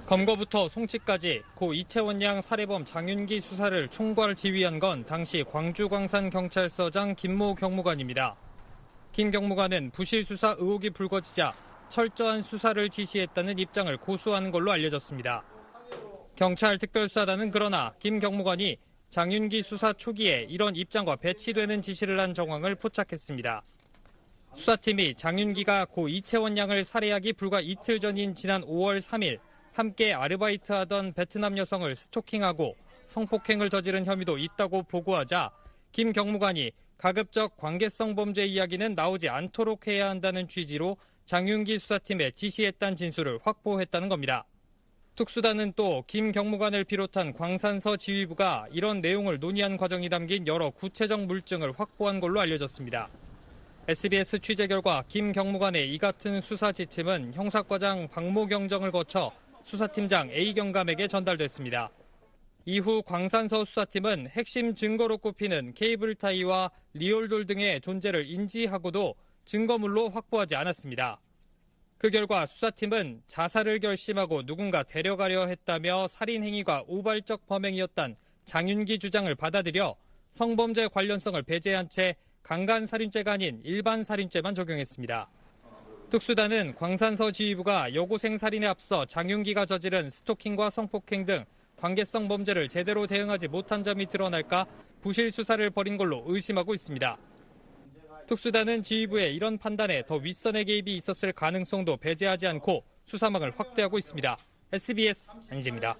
검거부터 송치까지 고 이채원 양 살해범 장윤기 수사를 총괄 지휘한 건 당시 광주광산경찰서장 김모 경무관입니다. 김 경무관은 부실 수사 의혹이 불거지자 철저한 수사를 지시했다는 입장을 고수하는 걸로 알려졌습니다. 경찰 특별수사단은 그러나 김 경무관이 장윤기 수사 초기에 이런 입장과 배치되는 지시를 한 정황을 포착했습니다. 수사팀이 장윤기가 고 이채원 양을 살해하기 불과 이틀 전인 지난 5월 3일 함께 아르바이트하던 베트남 여성을 스토킹하고 성폭행을 저지른 혐의도 있다고 보고하자 김 경무관이 가급적 관계성 범죄 이야기는 나오지 않도록 해야 한다는 취지로 장윤기 수사팀에 지시했다는 진술을 확보했다는 겁니다. 특수단은 또 김 경무관을 비롯한 광산서 지휘부가 이런 내용을 논의한 과정이 담긴 여러 구체적 물증을 확보한 걸로 알려졌습니다. SBS 취재 결과 김 경무관의 이 같은 수사 지침은 형사과장 박모 경정을 거쳐 수사팀장 A 경감에게 전달됐습니다. 이후 광산서 수사팀은 핵심 증거로 꼽히는 케이블 타이와 리얼돌 등의 존재를 인지하고도 증거물로 확보하지 않았습니다. 그 결과 수사팀은 자살을 결심하고 누군가 데려가려 했다며 살인 행위가 우발적 범행이었단 장윤기 주장을 받아들여 성범죄 관련성을 배제한 채 강간살인죄가 아닌 일반 살인죄만 적용했습니다. 특수단은 광산서 지휘부가 여고생 살인에 앞서 장윤기가 저지른 스토킹과 성폭행 등 관계성 범죄를 제대로 대응하지 못한 점이 드러날까 부실 수사를 벌인 걸로 의심하고 있습니다. 특수단은 지휘부의 이런 판단에 더 윗선의 개입이 있었을 가능성도 배제하지 않고 수사망을 확대하고 있습니다. SBS 안희재입니다.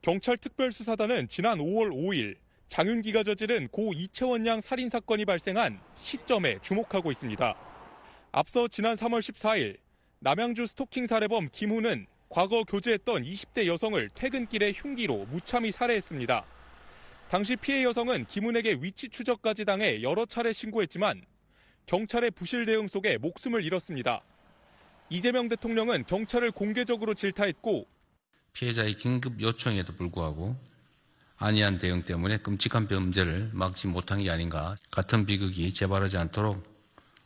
경찰 특별수사단은 지난 5월 5일 장윤기가 저지른 고 이채원 양 살인 사건이 발생한 시점에 주목하고 있습니다. 앞서 지난 3월 14일 남양주 스토킹 살해범 김훈은 과거 교제했던 20대 여성을 퇴근길에 흉기로 무참히 살해했습니다. 당시 피해 여성은 김훈에게 위치 추적까지 당해 여러 차례 신고했지만 경찰의 부실 대응 속에 목숨을 잃었습니다. 이재명 대통령은 경찰을 공개적으로 질타했고 피해자의 긴급 요청에도 불구하고 안이한 대응 때문에 끔찍한 범죄를 막지 못한 게 아닌가, 같은 비극이 재발하지 않도록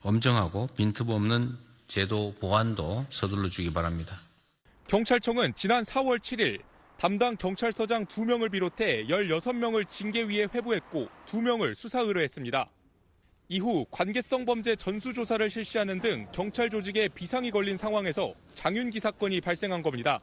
엄정하고 빈틈 없는 제도 보완도 서둘러 주기 바랍니다. 경찰청은 지난 4월 7일 담당 경찰서장 2명을 비롯해 16명을 징계위에 회부했고 2명을 수사 의뢰했습니다. 이후 관계성 범죄 전수조사를 실시하는 등 경찰 조직에 비상이 걸린 상황에서 장윤기 사건이 발생한 겁니다.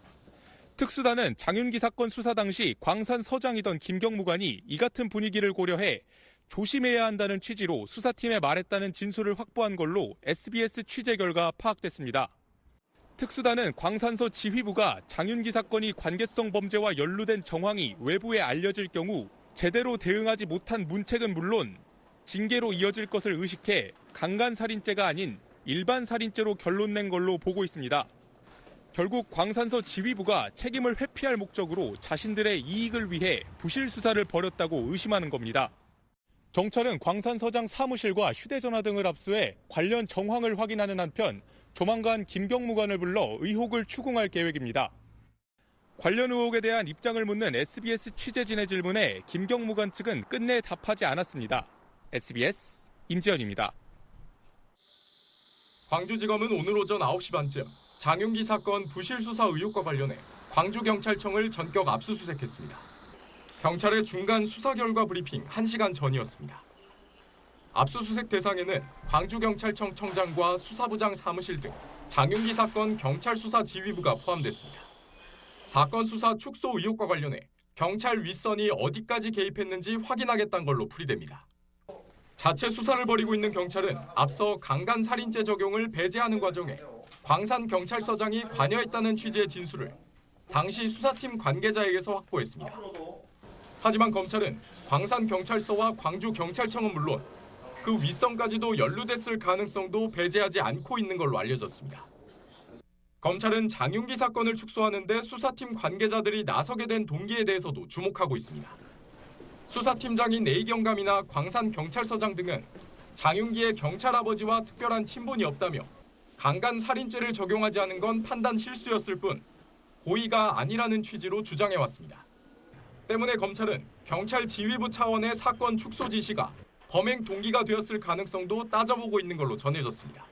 특수단은 장윤기 사건 수사 당시 광산서장이던 김 경무관이 이 같은 분위기를 고려해 조심해야 한다는 취지로 수사팀에 말했다는 진술을 확보한 걸로 SBS 취재 결과 파악됐습니다. 특수단은 광산서 지휘부가 장윤기 사건이 관계성 범죄와 연루된 정황이 외부에 알려질 경우 제대로 대응하지 못한 문책은 물론 징계로 이어질 것을 의식해 강간살인죄가 아닌 일반 살인죄로 결론낸 걸로 보고 있습니다. 결국 광산서 지휘부가 책임을 회피할 목적으로 자신들의 이익을 위해 부실 수사를 벌였다고 의심하는 겁니다. 경찰은 광산서장 사무실과 휴대전화 등을 압수해 관련 정황을 확인하는 한편 조만간 김 경무관을 불러 의혹을 추궁할 계획입니다. 관련 의혹에 대한 입장을 묻는 SBS 취재진의 질문에 김 경무관 측은 끝내 답하지 않았습니다. SBS 임지연입니다. 광주지검은 오늘 오전 9시 반쯤 장윤기 사건 부실 수사 의혹과 관련해 광주경찰청을 전격 압수수색했습니다. 경찰의 중간 수사 결과 브리핑 1시간 전이었습니다. 압수수색 대상에는 광주경찰청 청장과 수사부장 사무실 등 장윤기 사건 경찰수사 지휘부가 포함됐습니다. 사건 수사 축소 의혹과 관련해 경찰 윗선이 어디까지 개입했는지 확인하겠다는 걸로 풀이됩니다. 자체 수사를 벌이고 있는 경찰은 앞서 강간살인죄 적용을 배제하는 과정에 광산경찰서장이 관여했다는 취지의 진술을 당시 수사팀 관계자에게서 확보했습니다. 하지만 검찰은 광산경찰서와 광주경찰청은 물론 그 윗선까지도 연루됐을 가능성도 배제하지 않고 있는 걸로 알려졌습니다. 검찰은 장윤기 사건을 축소하는 데 수사팀 관계자들이 나서게 된 동기에 대해서도 주목하고 있습니다. 수사팀장인 A 경감이나 광산경찰서장 등은 장윤기의 경찰 아버지와 특별한 친분이 없다며 강간살인죄를 적용하지 않은 건 판단 실수였을 뿐 고의가 아니라는 취지로 주장해왔습니다. 때문에 검찰은 경찰 지휘부 차원의 사건 축소 지시가 범행 동기가 되었을 가능성도 따져보고 있는 걸로 전해졌습니다.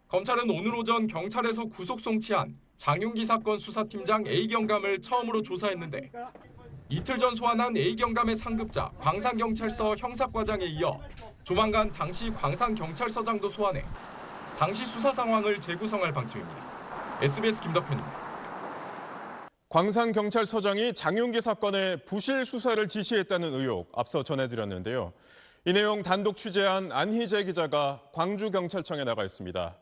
검찰은 오늘 오전 경찰에서 구속 송치한 장윤기 사건 수사팀장 A경감을 처음으로 조사했는데 이틀 전 소환한 A경감의 상급자 광산경찰서 형사과장에 이어 조만간 당시 광산경찰서장도 소환해 당시 수사 상황을 재구성할 방침입니다. SBS 김덕현입니다. 광산경찰서장이 장윤기 사건의 부실 수사를 지시했다는 의혹 앞서 전해드렸는데요. 이 내용 단독 취재한 안희재 기자가 광주경찰청에 나가 있습니다.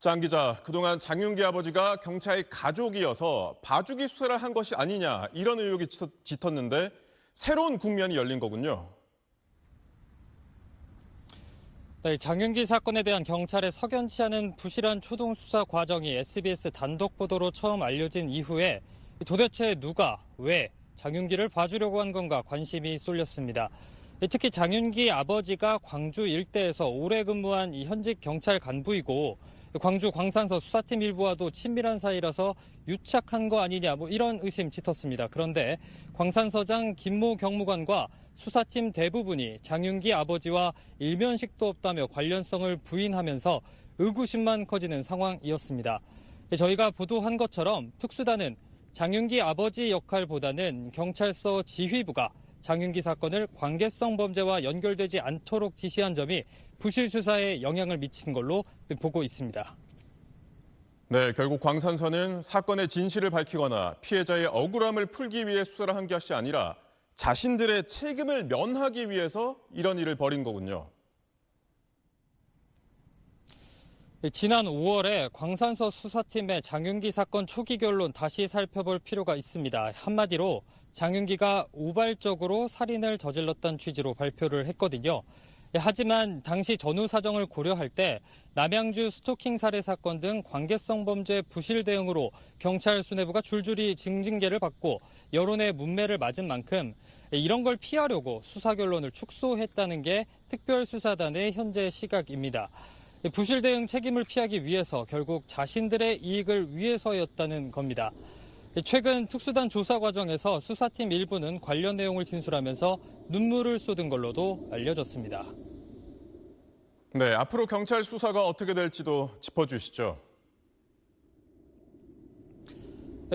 장 기자, 그동안 장윤기 아버지가 경찰 가족이어서 봐주기 수사를 한 것이 아니냐 이런 의혹이 짙었는데 새로운 국면이 열린 거군요. 네, 장윤기 사건에 대한 경찰의 석연치 않은 부실한 초동 수사 과정이 SBS 단독 보도로 처음 알려진 이후에 도대체 누가 왜 장윤기를 봐주려고 한 건가 관심이 쏠렸습니다. 특히 장윤기 아버지가 광주 일대에서 오래 근무한 이 현직 경찰 간부이고 광주 광산서 수사팀 일부와도 친밀한 사이라서 유착한 거 아니냐 이런 의심 짙었습니다. 그런데 광산서장 김모 경무관과 수사팀 대부분이 장윤기 아버지와 일면식도 없다며 관련성을 부인하면서 의구심만 커지는 상황이었습니다. 저희가 보도한 것처럼 특수단은 장윤기 아버지 역할보다는 경찰서 지휘부가 장윤기 사건을 관계성 범죄와 연결되지 않도록 지시한 점이 부실 수사에 영향을 미친 걸로 보고 있습니다. 네, 결국 광산서는 사건의 진실을 밝히거나 피해자의 억울함을 풀기 위해 수사를 한 것이 아니라 자신들의 책임을 면하기 위해서 이런 일을 벌인 거군요. 지난 5월에 광산서 수사팀의 장윤기 사건 초기 결론 다시 살펴볼 필요가 있습니다. 한마디로 장윤기가 우발적으로 살인을 저질렀다는 취지로 발표를 했거든요. 하지만 당시 전후 사정을 고려할 때 남양주 스토킹 살해 사건 등 관계성 범죄 부실 대응으로 경찰 수뇌부가 줄줄이 징징계를 받고 여론의 문매를 맞은 만큼 이런 걸 피하려고 수사 결론을 축소했다는 게 특별수사단의 현재 시각입니다. 부실 대응 책임을 피하기 위해서 결국 자신들의 이익을 위해서였다는 겁니다. 최근 특수단 조사 과정에서 수사팀 일부는 관련 내용을 진술하면서 눈물을 쏟은 걸로도 알려졌습니다. 네, 앞으로 경찰 수사가 어떻게 될지도 짚어주시죠.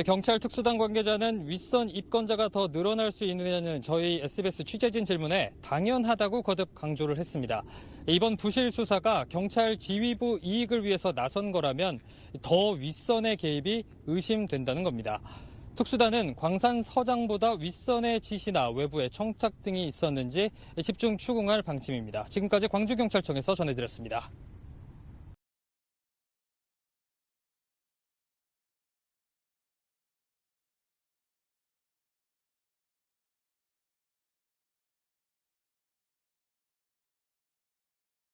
경찰 특수단 관계자는 윗선 입건자가 더 늘어날 수 있느냐는 저희 SBS 취재진 질문에 당연하다고 거듭 강조를 했습니다. 이번 부실 수사가 경찰 지휘부 이익을 위해서 나선 거라면 더 윗선의 개입이 의심된다는 겁니다. 특수단은 광산서장보다 윗선의 지시나 외부의 청탁 등이 있었는지 집중 추궁할 방침입니다. 지금까지 광주경찰청에서 전해드렸습니다.